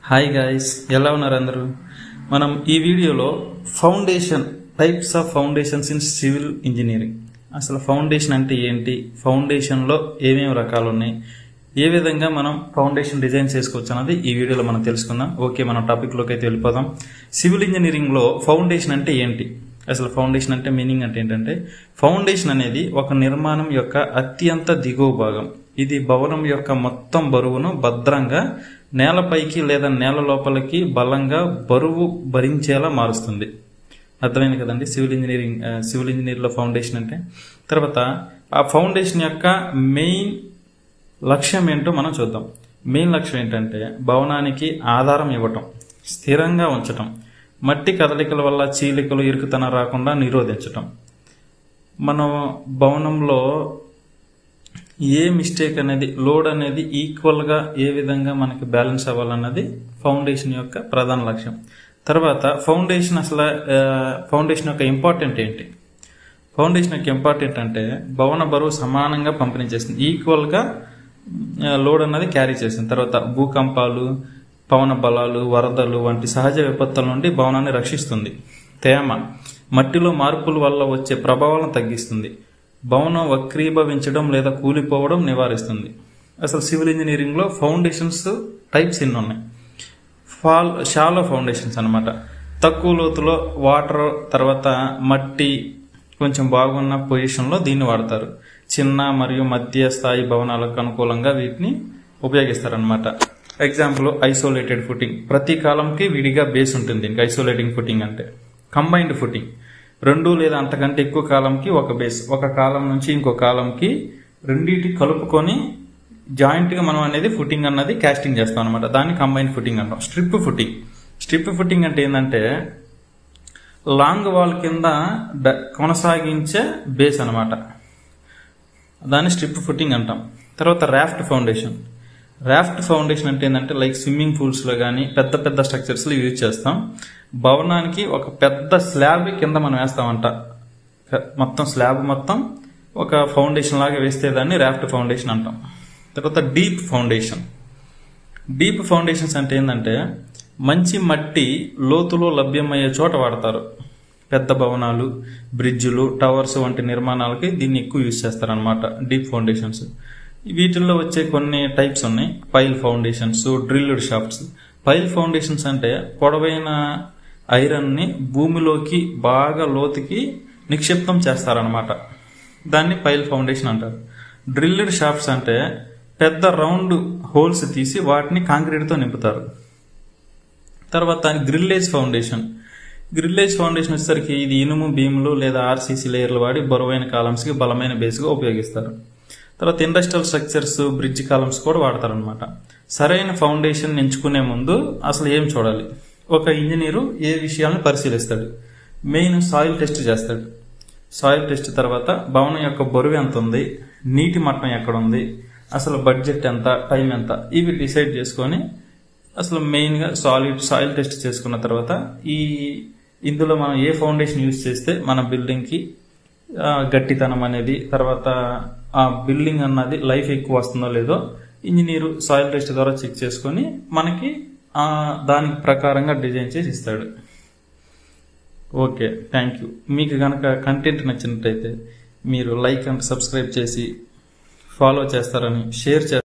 Hi guys, ఎలా ఉన్నారు అందరూ? మనం ఈ వీడియోలో foundation types of foundations in civil engineering, అసలు ఫౌండేషన్ అంటే ఏంటి, ఫౌండేషన్లో ఏమేమి రకాలు ఉన్నాయి, ఏ విధంగా మనం ఫౌండేషన్ డిజైన్ చేసుకోవచ్చు అన్నది ఈ వీడియోలో మనం తెలుసుకుందాం. ఓకే, మనం టాపిక్లోకి అయితే వెళ్ళిపోదాం. సివిల్ ఇంజనీరింగ్లో ఫౌండేషన్ అంటే ఏంటి, అసలు ఫౌండేషన్ అంటే మీనింగ్ అంటే ఏంటంటే, ఫౌండేషన్ అనేది ఒక నిర్మాణం యొక్క అత్యంత దిగువ భాగం. ఇది భవనం యొక్క మొత్తం బరువును భద్రంగా నేలపైకి లేదా నేల లోపలికి బలంగా బరువు భరించేలా మారుస్తుంది. అర్థమైంది కదండి సివిల్ ఇంజనీర్లో ఫౌండేషన్ అంటే. తర్వాత ఆ ఫౌండేషన్ యొక్క మెయిన్ లక్ష్యం ఏంటో మనం చూద్దాం. మెయిన్ లక్ష్యం ఏంటంటే, భవనానికి ఆధారం ఇవ్వటం, స్థిరంగా ఉంచటం, మట్టి కదలికల వల్ల చీలికలు ఇరుకుతనం రాకుండా నిరోధించటం. మనం భవనంలో ఏ మిస్టేక్ అనేది, లోడ్ అనేది ఈక్వల్గా ఏ విధంగా మనకి బ్యాలెన్స్ అవ్వాలన్నది ఫౌండేషన్ యొక్క ప్రధాన లక్ష్యం. తర్వాత ఫౌండేషన్ యొక్క ఇంపార్టెంట్ ఏంటి, ఫౌండేషన్ యొక్క ఇంపార్టెంట్ అంటే భవన బరువు సమానంగా పంపిణీ చేస్తుంది, ఈక్వల్గా లోడ్ అన్నది క్యారీ చేస్తుంది. తర్వాత భూకంపాలు, పవన బలాలు, వరదలు వంటి సహజ విపత్తుల నుండి భవనాన్ని రక్షిస్తుంది. తేమ, మట్టిలో మార్పుల వల్ల వచ్చే ప్రభావాలను తగ్గిస్తుంది. భవనం వక్రీభవించడం లేదా కూలిపోవడం నివారిస్తుంది. అసలు సివిల్ ఇంజనీరింగ్లో ఫౌండేషన్స్ టైప్స్ ఎన్ని ఉన్నాయి? షాలో ఫౌండేషన్స్ అనమాట, తక్కువ లోతులో వాటర్ తర్వాత మట్టి కొంచెం బాగున్న పొజిషన్లో దీన్ని వాడతారు. చిన్న మరియు మధ్య స్థాయి భవనాలకు అనుకూలంగా వీటిని ఉపయోగిస్తారనమాట. ఎగ్జాంపుల్ ఐసోలేటెడ్ ఫుటింగ్, ప్రతి కాలంకి విడిగా బేస్ ఉంటుంది దీనికి. ఐసోలేటింగ్ ఫుటింగ్ అంటే కంబైన్డ్ ఫుటింగ్, 2 లేదా అంతకంటే ఎక్కువ కాలంకి ఒక బేస్, ఒక కాలం నుంచి ఇంకో కాలంకి రెండింటి కలుపుకొని జాయింట్గా మనం అనేది ఫుటింగ్ అన్నది కాస్టింగ్ చేస్తాం అనమాట. దాన్ని కంబైన్డ్ ఫుటింగ్ అంటాం. స్ట్రిప్ ఫుటింగ్ అంటే ఏంటంటే, లాంగ్ వాల్ కింద కొనసాగించే బేస్ అనమాట, దాన్ని స్ట్రిప్ ఫుటింగ్ అంటాం. తర్వాత రాఫ్ట్ ఫౌండేషన్ అంటే ఏంటంటే, లైక్ స్విమ్మింగ్ పూల్స్లో కానీ పెద్ద పెద్ద స్ట్రక్చర్స్లో యూజ్ చేస్తాం. భవనానికి ఒక పెద్ద స్లాబ్ కింద మనం వేస్తామంట, మొత్తం స్లాబ్ మొత్తం ఒక ఫౌండేషన్ లాగా వేస్తే దాన్ని రాఫ్ట్ ఫౌండేషన్ అంటాం. తర్వాత డీప్ ఫౌండేషన్స్ అంటే ఏంటంటే, మంచి మట్టి లోతులో లభ్యమయ్యే చోట వాడతారు. పెద్ద భవనాలు, బ్రిడ్జులు, టవర్స్ వంటి నిర్మాణాలకి దీన్ని ఎక్కువ యూజ్ చేస్తారనమాట డీప్ ఫౌండేషన్స్. వీటిల్లో వచ్చే కొన్ని టైప్స్ ఉన్నాయి. Pile foundations, drilled shafts. Pile foundations అంటే పొడవైన ఐరన్ ని భూమిలోకి బాగా లోతుకి నిక్షిప్తం చేస్తారనమాట, దాన్ని పైల్ ఫౌండేషన్ అంటారు. డ్రిల్డ్ షాఫ్ట్స్ అంటే పెద్ద రౌండ్ హోల్స్ తీసి వాటిని కాంక్రీట్తో నింపుతారు. తర్వాత గ్రిల్లేజ్ ఫౌండేషన్ వచ్చేసరికి ఇది ఇనుము బీములు లేదా ఆర్సీసీ లేయర్లు వాడి బరువైన కాలమ్స్కి బలమైన బేస్గా ఉపయోగిస్తారు. తర్వాత ఇండస్ట్రియల్ స్ట్రక్చర్స్, బ్రిడ్జ్ కాలమ్స్ కూడా వాడతారనమాట. సరైన ఫౌండేషన్ ఎంచుకునే ముందు అసలు ఏం చూడాలి? ఒక ఇంజనీరు ఏ విషయాలను పరిశీలిస్తాడు? మెయిన్ సాయిల్ టెస్ట్ చేస్తాడు. సాయిల్ టెస్ట్ తర్వాత భవనం యొక్క బరువు ఎంత ఉంది, నీటి మట్టం ఎక్కడ ఉంది, అసలు బడ్జెట్ ఎంత, టైం ఎంత, ఇవి డిసైడ్ చేసుకొని అసలు మెయిన్గా సాయిల్ టెస్ట్ చేసుకున్న తర్వాత ఇందులో మనం ఏ ఫౌండేషన్ యూజ్ చేస్తే మన బిల్డింగ్కి గట్టితనం అనేది, తర్వాత ఆ బిల్డింగ్ అన్నది లైఫ్ ఎక్కువ వస్తుందో లేదో ఇంజనీరు సాయిల్ టెస్ట్ ద్వారా చెక్ చేసుకొని మనకి దానికి ప్రకారంగా డిజైన్ చేసి ఇస్తాడు. Okay, thank you. మీకు కనుక కంటెంట్ నచ్చినట్టయితే మీరు లైక్ అండ్ సబ్స్క్రైబ్ చేసి ఫాలో చేస్తారని, షేర్ చేస్తారు.